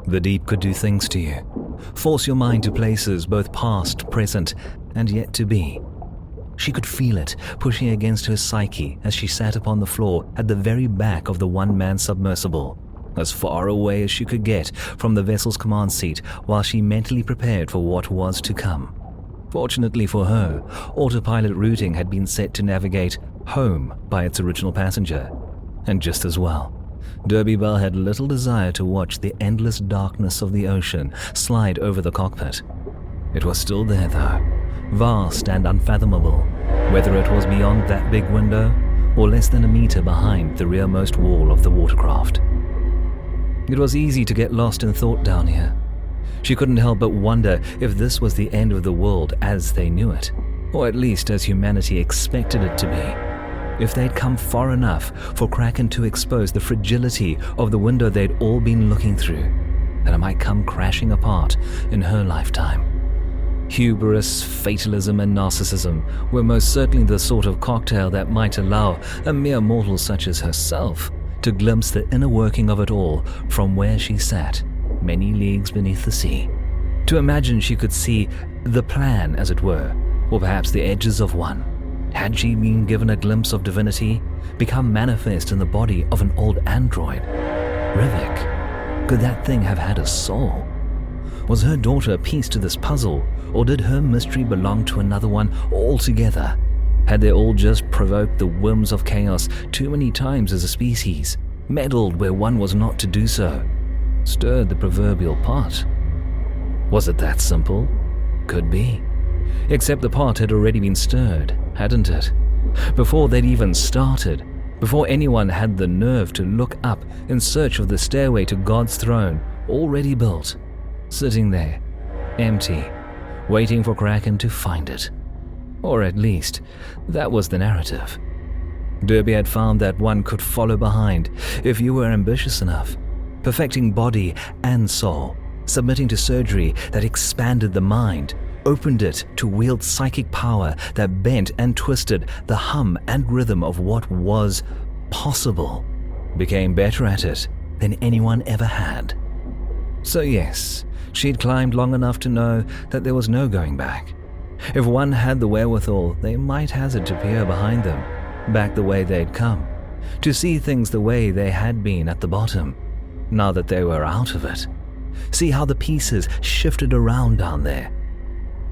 The deep could do things to you, force your mind to places both past, present, and yet to be. She could feel it pushing against her psyche as she sat upon the floor at the very back of the one-man submersible, as far away as she could get from the vessel's command seat while she mentally prepared for what was to come. Fortunately for her, autopilot routing had been set to navigate home by its original passenger, and just as well. Derby Bell had little desire to watch the endless darkness of the ocean slide over the cockpit. It was still there though, vast and unfathomable, whether it was beyond that big window or less than a meter behind the rearmost wall of the watercraft. It was easy to get lost in thought down here. She couldn't help but wonder if this was the end of the world as they knew it, or at least as humanity expected it to be. If they'd come far enough for Kraken to expose the fragility of the window they'd all been looking through, that it might come crashing apart in her lifetime. Hubris, fatalism, and narcissism were most certainly the sort of cocktail that might allow a mere mortal such as herself to glimpse the inner working of it all from where she sat, many leagues beneath the sea. To imagine she could see the plan, as it were, or perhaps the edges of one. Had she been given a glimpse of divinity, become manifest in the body of an old android? Rivik, could that thing have had a soul? Was her daughter a piece to this puzzle, or did her mystery belong to another one altogether? Had they all just provoked the whims of chaos too many times as a species, meddled where one was not to do so, stirred the proverbial pot? Was it that simple? Could be. Except the pot had already been stirred, hadn't it? Before they'd even started, before anyone had the nerve to look up in search of the stairway to God's throne, already built, sitting there, empty, waiting for Kraken to find it. Or at least, that was the narrative. Derby had found that one could follow behind if you were ambitious enough, perfecting body and soul, submitting to surgery that expanded the mind, opened it to wield psychic power that bent and twisted the hum and rhythm of what was possible, became better at it than anyone ever had. So yes, she'd climbed long enough to know that there was no going back. If one had the wherewithal, they might hazard to peer behind them, back the way they'd come, to see things the way they had been at the bottom, now that they were out of it. See how the pieces shifted around down there.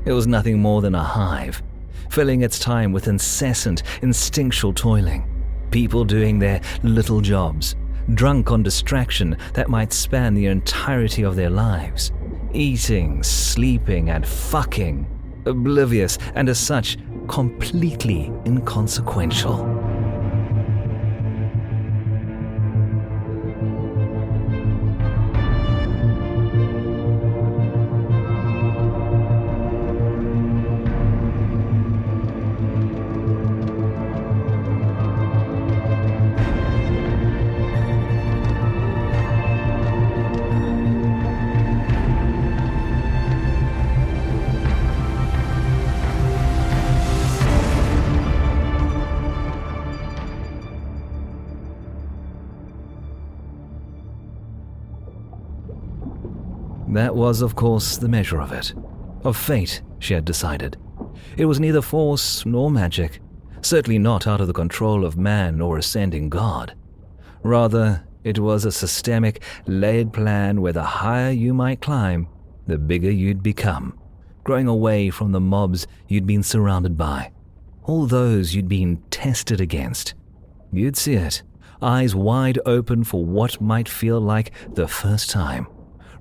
It was nothing more than a hive, filling its time with incessant, instinctual toiling, people doing their little jobs, drunk on distraction that might span the entirety of their lives, eating, sleeping, and fucking, oblivious and as such completely inconsequential. That was, of course, the measure of it. Of fate, she had decided. It was neither force nor magic, certainly not out of the control of man or ascending God. Rather, it was a systemic, layered plan where the higher you might climb, the bigger you'd become, growing away from the mobs you'd been surrounded by, all those you'd been tested against. You'd see it, eyes wide open for what might feel like the first time,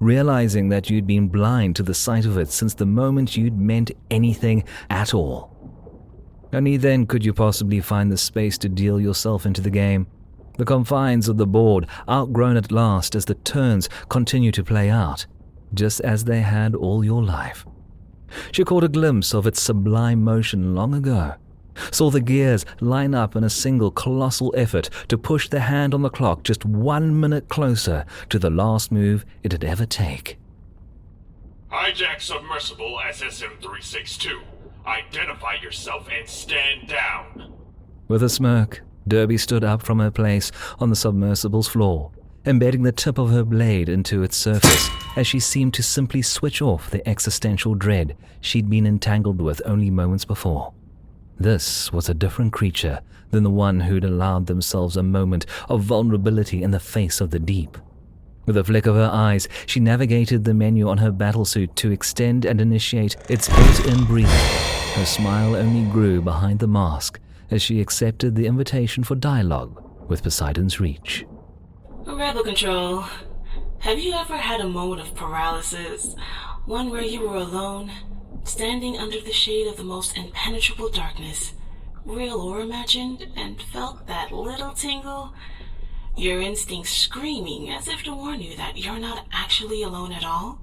realizing that you'd been blind to the sight of it since the moment you'd meant anything at all. Only then could you possibly find the space to deal yourself into the game, the confines of the board outgrown at last as the turns continue to play out, just as they had all your life. She caught a glimpse of its sublime motion long ago, saw the gears line up in a single colossal effort to push the hand on the clock just 1 minute closer to the last move it'd ever take. Hijack submersible SSM-362. Identify yourself and stand down. With a smirk, Derby stood up from her place on the submersible's floor, embedding the tip of her blade into its surface as she seemed to simply switch off the existential dread she'd been entangled with only moments before. This was a different creature than the one who'd allowed themselves a moment of vulnerability in the face of the deep. With a flick of her eyes, she navigated the menu on her battlesuit to extend and initiate its built-in breathing. Her smile only grew behind the mask as she accepted the invitation for dialogue with Poseidon's reach. Rebel Control, have you ever had a moment of paralysis? One where you were alone, standing under the shade of the most impenetrable darkness, real or imagined, and felt that little tingle? Your instincts screaming as if to warn you that you're not actually alone at all?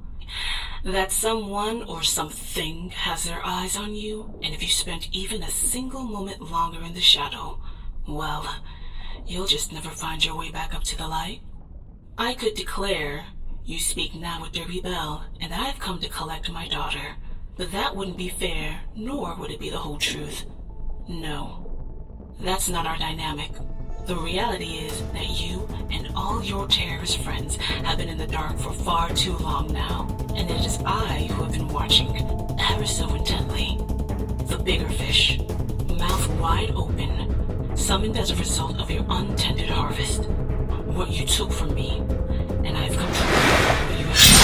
That someone or something has their eyes on you, and if you spent even a single moment longer in the shadow, well, you'll just never find your way back up to the light. I could declare you speak now with Derby Bell, and I've come to collect my daughter, but that wouldn't be fair, nor would it be the whole truth. No, that's not our dynamic. The reality is that you and all your terrorist friends have been in the dark for far too long now, and it is I who have been watching ever so intently. The bigger fish, mouth wide open, summoned as a result of your untended harvest. What you took from me, and I've come to what you have.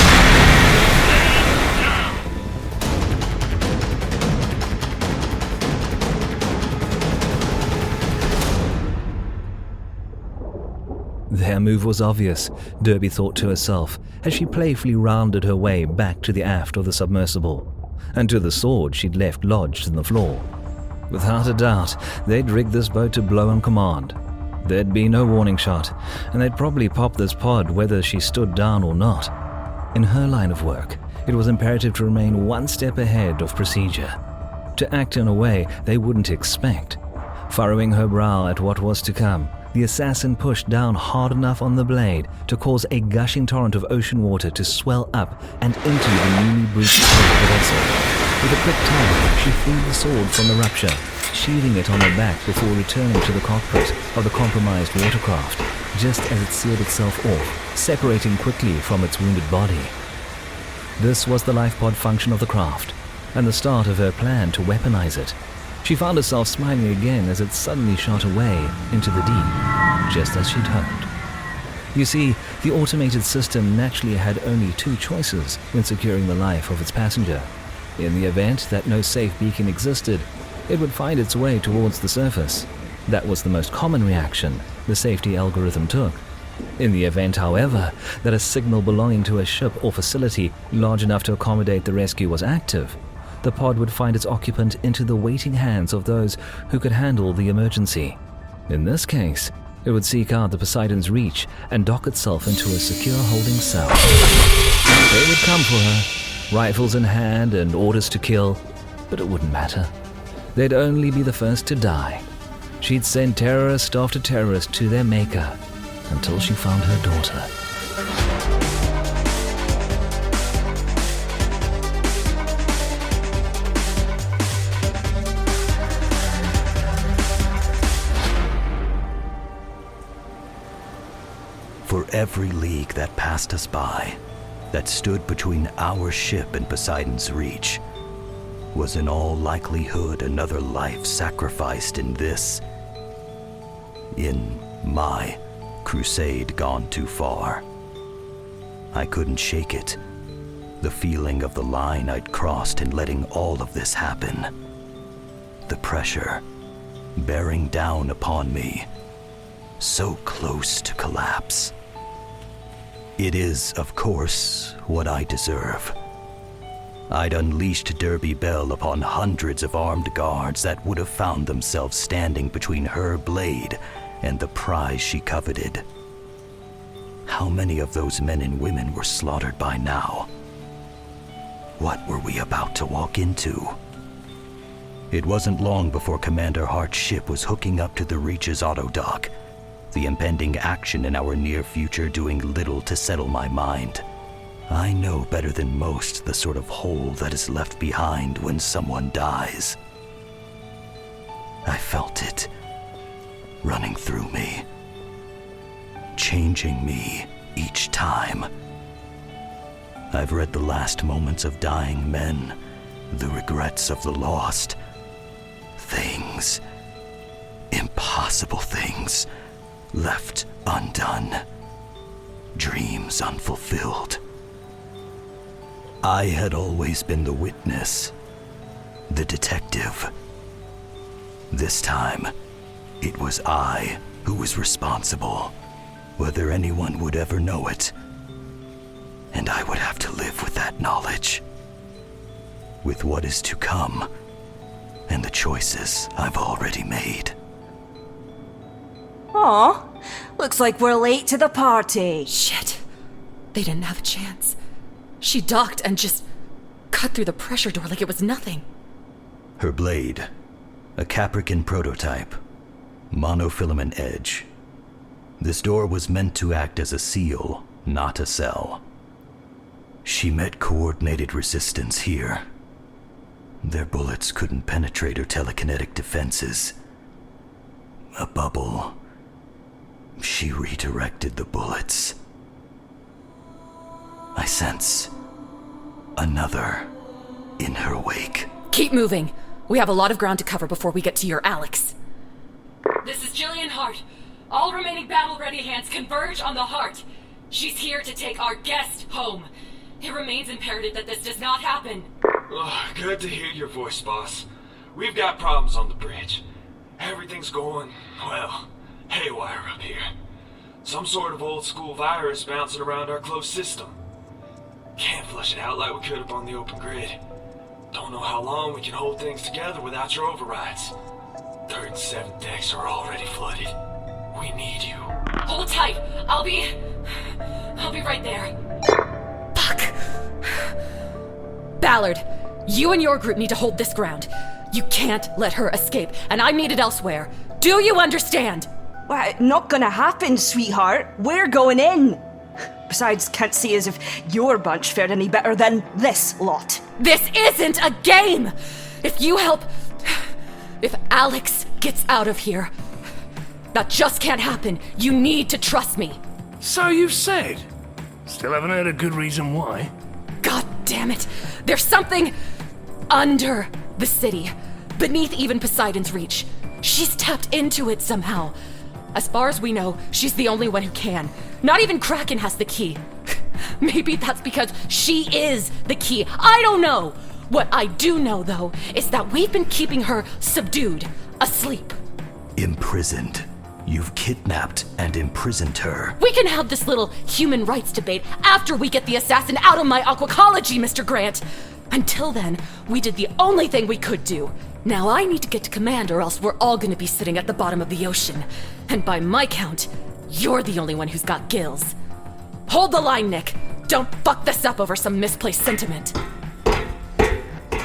Their move was obvious, Derby thought to herself, as she playfully rounded her way back to the aft of the submersible, and to the sword she'd left lodged in the floor. Without a doubt, they'd rigged this boat to blow on command. There'd be no warning shot, and they'd probably pop this pod whether she stood down or not. In her line of work, it was imperative to remain one step ahead of procedure, to act in a way they wouldn't expect. Furrowing her brow at what was to come, the assassin pushed down hard enough on the blade to cause a gushing torrent of ocean water to swell up and into the newly breached hull of the vessel. With a quick tug, she freed the sword from the rupture, sheathing it on her back before returning to the cockpit of the compromised watercraft, just as it sealed itself off, separating quickly from its wounded body. This was the lifepod function of the craft, and the start of her plan to weaponize it. She found herself smiling again as it suddenly shot away into the deep, just as she'd hoped. You see, the automated system naturally had only two choices when securing the life of its passenger. In the event that no safe beacon existed, it would find its way towards the surface. That was the most common reaction the safety algorithm took. In the event, however, that a signal belonging to a ship or facility large enough to accommodate the rescue was active, the pod would find its occupant into the waiting hands of those who could handle the emergency. In this case, it would seek out the Poseidon's reach and dock itself into a secure holding cell. They would come for her, rifles in hand and orders to kill, but it wouldn't matter. They'd only be the first to die. She'd send terrorist after terrorist to their maker until she found her daughter. For every league that passed us by, that stood between our ship and Poseidon's reach, was in all likelihood another life sacrificed in my crusade gone too far. I couldn't shake it, the feeling of the line I'd crossed in letting all of this happen. The pressure bearing down upon me, so close to collapse. It is, of course, what I deserve. I'd unleashed Derby Bell upon hundreds of armed guards that would have found themselves standing between her blade and the prize she coveted. How many of those men and women were slaughtered by now? What were we about to walk into? It wasn't long before Commander Hart's ship was hooking up to the Reach's autodock, the impending action in our near future doing little to settle my mind. I know better than most the sort of hole that is left behind when someone dies. I felt it running through me. changing me each time. I've read the last moments of dying men, the regrets of the lost. Things, impossible things, left undone. Dreams unfulfilled. I had always been the witness, the detective. This time, it was I who was responsible, whether anyone would ever know it. And I would have to live with that knowledge, with what is to come, and the choices I've already made. Aw, looks like we're late to the party. Shit. They didn't have a chance. She docked and just cut through the pressure door like it was nothing. Her blade, a Caprican prototype, monofilament edge. This door was meant to act as a seal, not a cell. She met coordinated resistance here. Their bullets couldn't penetrate her telekinetic defenses. A bubble. She redirected the bullets. I sense another in her wake. Keep moving. We have a lot of ground to cover before we get to your Alex. This is Jillian Hart. All remaining battle-ready hands converge on the Hart. She's here to take our guest home. It remains imperative that this does not happen. Oh, good to hear your voice, boss. We've got problems on the bridge. Everything's going, well, haywire up here. Some sort of old-school virus bouncing around our closed system. Can't flush it out like we could up on the open grid. Don't know how long we can hold things together without your overrides. 3rd and 7th decks are already flooded. We need you. Hold tight. I'll be right there. Fuck. Ballard, you and your group need to hold this ground. You can't let her escape, and I'm needed elsewhere. Do you understand? Well, not gonna happen, sweetheart. We're going in. Besides, can't see as if your bunch fared any better than this lot. This isn't a game! If Alex gets out of here, that just can't happen. You need to trust me. So you've said. Still haven't heard a good reason why. God damn it. There's something under the city, beneath even Poseidon's reach. She's tapped into it somehow. As far as we know, she's the only one who can. Not even Kraken has the key. Maybe that's because she is the key. I don't know. What I do know, though, is that we've been keeping her subdued, asleep. Imprisoned. You've kidnapped and imprisoned her. We can have this little human rights debate after we get the assassin out of my aquacology, Mr. Grant. Until then, we did the only thing we could do. Now I need to get to command or else we're all gonna be sitting at the bottom of the ocean. And by my count, you're the only one who's got gills. Hold the line, Nick. Don't fuck this up over some misplaced sentiment.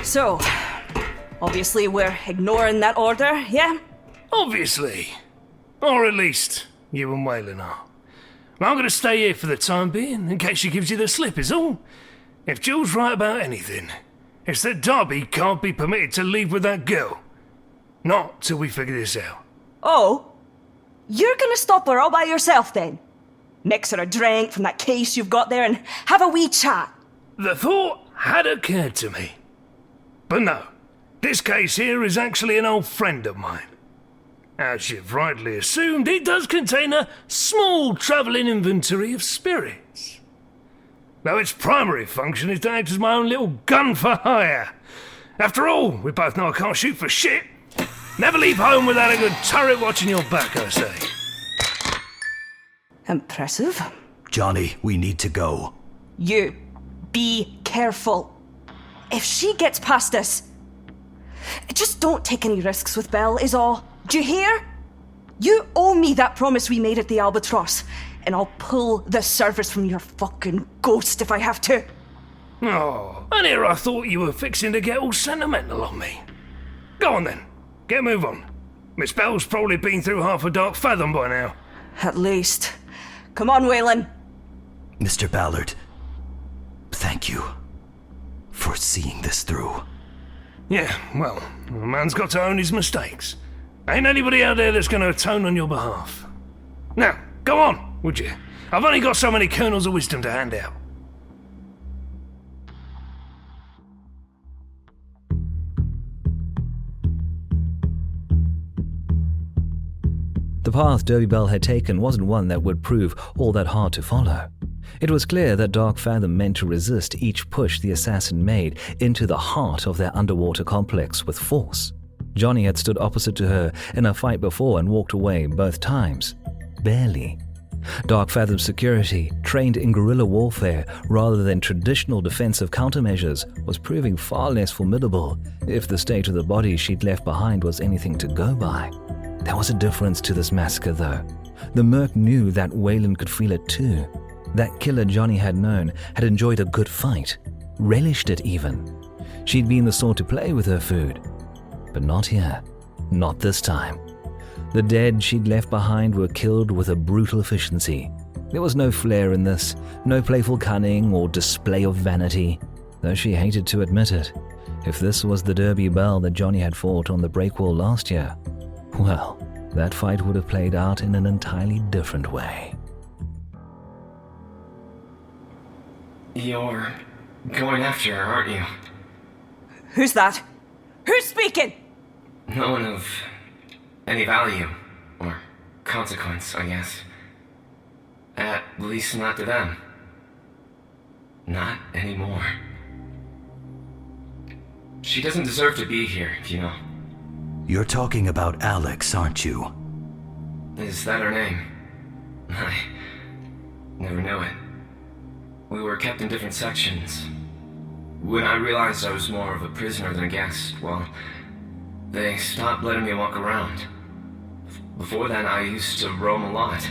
So, obviously we're ignoring that order, yeah? Obviously. Or at least, you and Waylon are. I'm going to stay here for the time being, in case she gives you the slip, is all. If Jill's right about anything, it's that Darby can't be permitted to leave with that girl. Not till we figure this out. Oh? You're gonna stop her all by yourself then? Mix her a drink from that case you've got there and have a wee chat. The thought had occurred to me. But no, this case here is actually an old friend of mine. As you've rightly assumed, it does contain a small travelling inventory of spirits. Though its primary function is to act as my own little gun for hire. After all, we both know I can't shoot for shit. Never leave home without a good turret watching your back, I say. Impressive. Jonny, we need to go. You be careful. If she gets past us, just don't take any risks with Belle, is all. Do you hear? You owe me that promise we made at the Albatross, and I'll pull the servers from your fucking ghost if I have to. Oh, and here I thought you were fixing to get all sentimental on me. Go on then, get a move on. Miss Belle's probably been through half a dark fathom by now. At least. Come on, Waylon. Mr. Ballard, thank you for seeing this through. Yeah, well, a man's got to own his mistakes. Ain't anybody out there that's going to atone on your behalf. Now, go on. would you? I've only got so many kernels of wisdom to hand out. The path Derby Bell had taken wasn't one that would prove all that hard to follow. It was clear that Dark Fathom meant to resist each push the assassin made into the heart of their underwater complex with force. Jonny had stood opposite to her in a fight before and walked away both times. Barely. Dark Fathom's security, trained in guerrilla warfare rather than traditional defensive countermeasures, was proving far less formidable if the state of the body she'd left behind was anything to go by. There was a difference to this massacre, though. The merc knew that Waylon could feel it too. That killer Jonny had known had enjoyed a good fight, relished it even. She'd been the sort to play with her food. But not here. Not this time. The dead she'd left behind were killed with a brutal efficiency. There was no flair in this, no playful cunning or display of vanity, though she hated to admit it. If this was the Derby Bell that Jonny had fought on the breakwall last year, well, that fight would have played out in an entirely different way. You're going after her, aren't you? Who's that? Who's speaking? No one of any value, or consequence, I guess. At least not to them. Not anymore. She doesn't deserve to be here, you know. You're talking about Alex, aren't you? Is that her name? I never knew it. We were kept in different sections. When I realized I was more of a prisoner than a guest, well, they stopped letting me walk around. Before then, I used to roam a lot.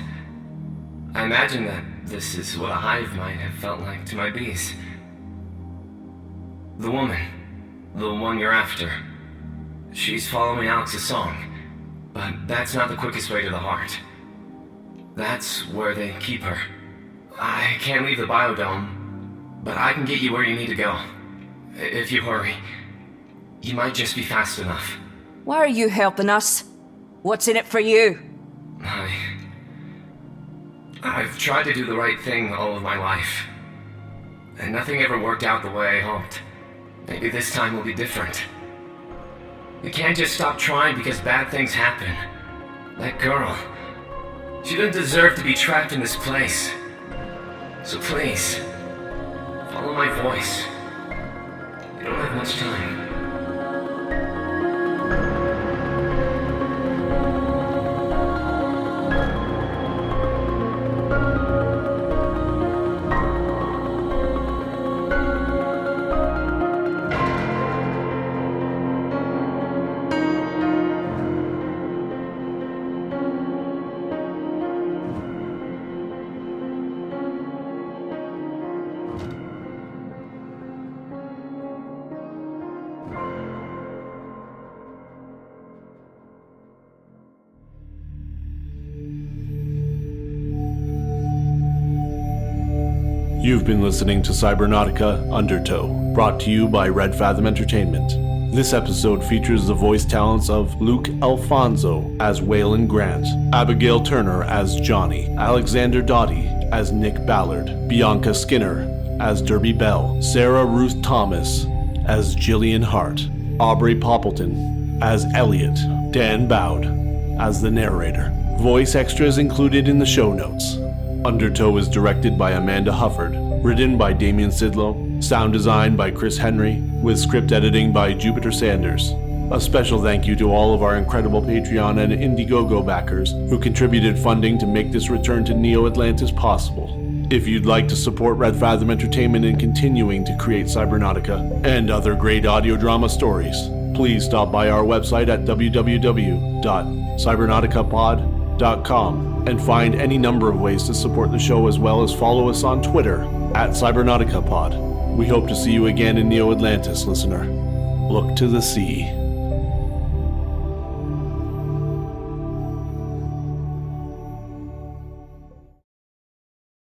I imagine that this is what a hive might have felt like to my bees. The woman, the one you're after, she's following Alex's song, but that's not the quickest way to the heart. That's where they keep her. I can't leave the biodome, but I can get you where you need to go. If you hurry, you might just be fast enough. Why are you helping us? What's in it for you? I've tried to do the right thing all of my life, and nothing ever worked out the way I hoped. Maybe this time will be different. You can't just stop trying because bad things happen. That girl, she didn't deserve to be trapped in this place. So please, follow my voice. You don't have much time. You've been listening to Cybernautica Undertow, brought to you by Red Fathom Entertainment. This episode features the voice talents of Luke Alphonso as Waylon Grant, Abigail Turner as Jonny, Alexander Doddy as Nick Ballard, Bianca Skinner as Derby Bell, Sarah Ruth Thomas as Jillian Hart, Aubrey Poppleton as Elliot, Dan Boud as the narrator. Voice extras included in the show notes. Undertow is directed by Amanda Hufford, written by Damian Szydlo, sound design by Chris Henry, with script editing by Jupiter Sanders. A special thank you to all of our incredible Patreon and Indiegogo backers who contributed funding to make this return to Neo Atlantis possible. If you'd like to support Red Fathom Entertainment in continuing to create Cybernautica and other great audio drama stories, please stop by our website at www.cybernauticapod.com and find any number of ways to support the show, as well as follow us on Twitter at Cybernautica Pod. We hope to see you again in Neo Atlantis, listener. Look to the sea.